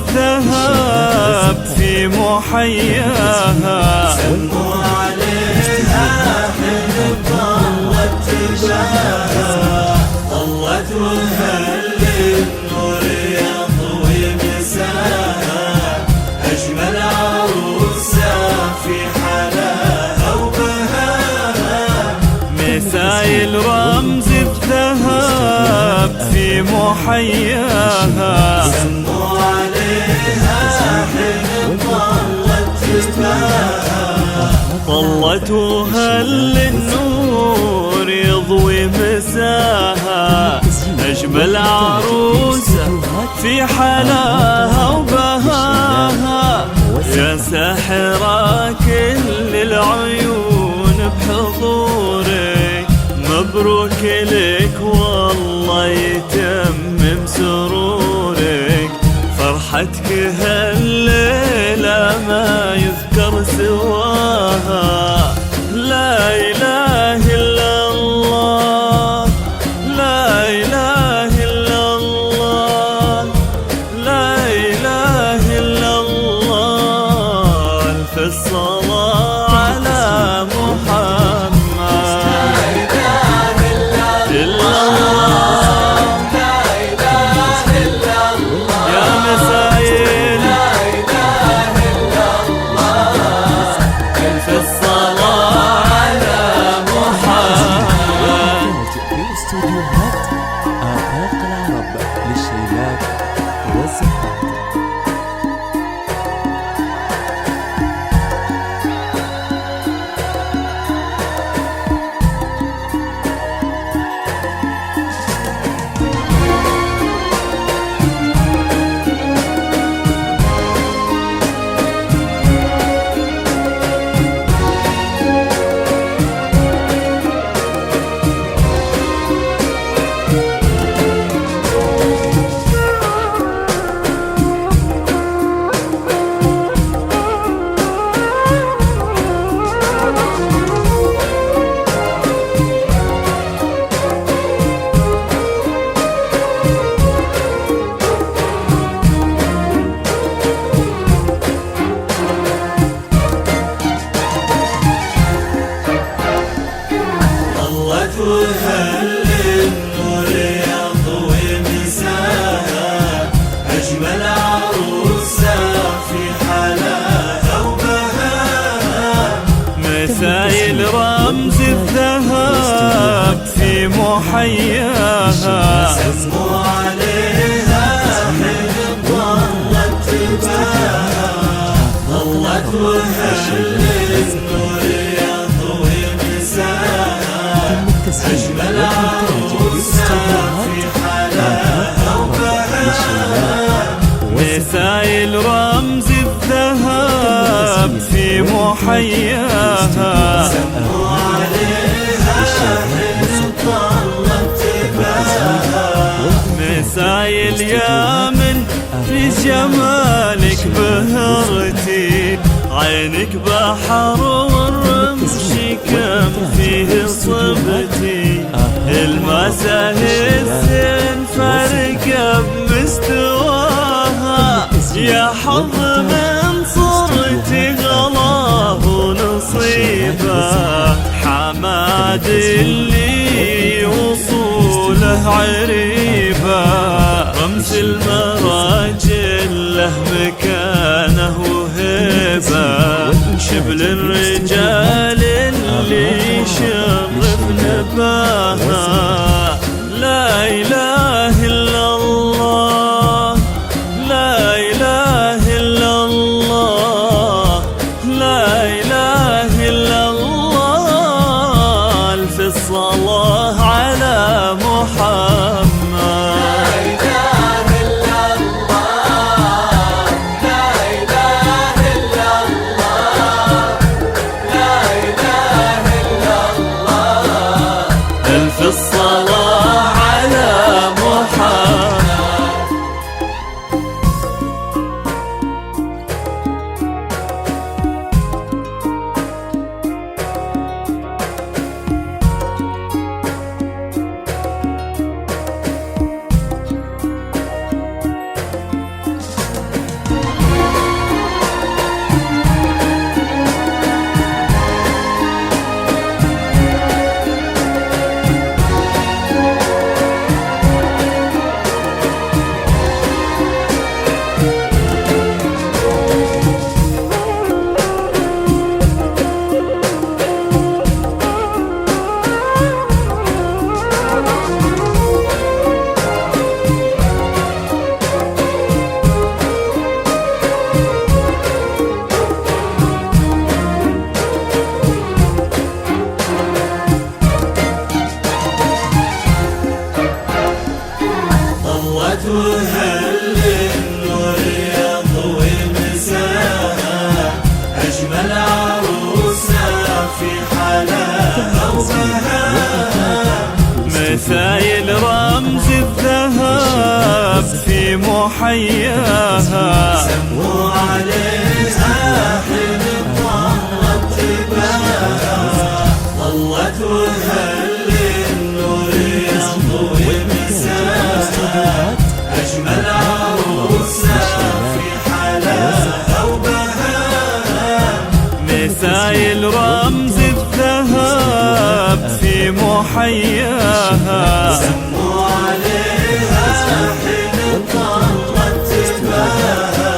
الذهب في محياها، سموا عليها حين طلت تباها، طلت وهل النور يضوي مساها، أجمل عروسة في حلاها وبهاها، مثايل رمز الذهب في محياها، سموا عليها حين طلت تباها، طلت وهل النور يضوي مساها، أجمل عروسة في حلاها وبهاها، يا ساحرة كل العيون بحضورك، مبروك لك والله يتمم سرورك، فرحتك هالليلة ما يذكر سواها، لا إله إلا الله، لا إله إلا الله، لا إله إلا الله، ألف الصلاة على محمد، لا إله إلا الله، لا إله إلا الله، يا مسايل لا إله إلا الله، ألف الصلاة على محمد. في استوديوهات آفاق العرب للشيلات والزفات. طلت وهل النور يضوي مساها، أجمل عروسة في حلاها وبهاها، مثايل رمز الذهب في محياها، سموا عليها حين طلت تباها، طلت وهل النور يضوي مساها، أجمل عروسة في حلاها وبهاها، مثايل رمز الذهب في محياها، سموا عليها حين طلت تباها، مثايل يا من في جمالك بهرتي، عينك بحر والرمش كم فيه صبتي، المساهل فرقة بمستواها، يا حظ من صرتي غلاه ونصيبه، حماد اللي وصوله عريبه، رمز المراجل له مكانه وهيبه، شبل الرجال اللي يشرف نباها، لا إله إلا الله، لا إله إلا الله، لا إله إلا الله، ألف الصلاة على محمد. الصلاة على محمد. وهل النور يضوي مساها، أجمل عروسة في حلاها وبهاها. مثايل رمز الذهب في محياها، سموا عليها حين ظلت تباها. ظلت وهل النور يضوي مساها، أجمل عروسة في حلاها وبهاها. مثايل رمز الذهب في محياها، سموا عليها حين ظلت تباها.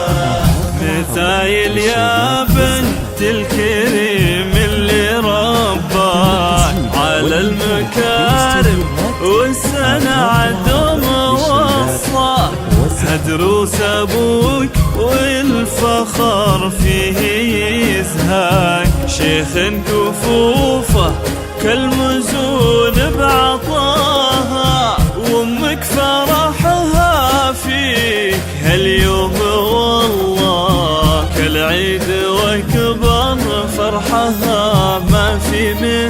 مثايل يا بنت الكريم اللي رباك على المكارم والسنة دوم وصاك. دروس ابوك والفخر فيه يزهاك، شيخ كفوفه كالمزون بعطاها. وامك فرحها فيك هاليوم والله كالعيد، واكبر فرحها ما في من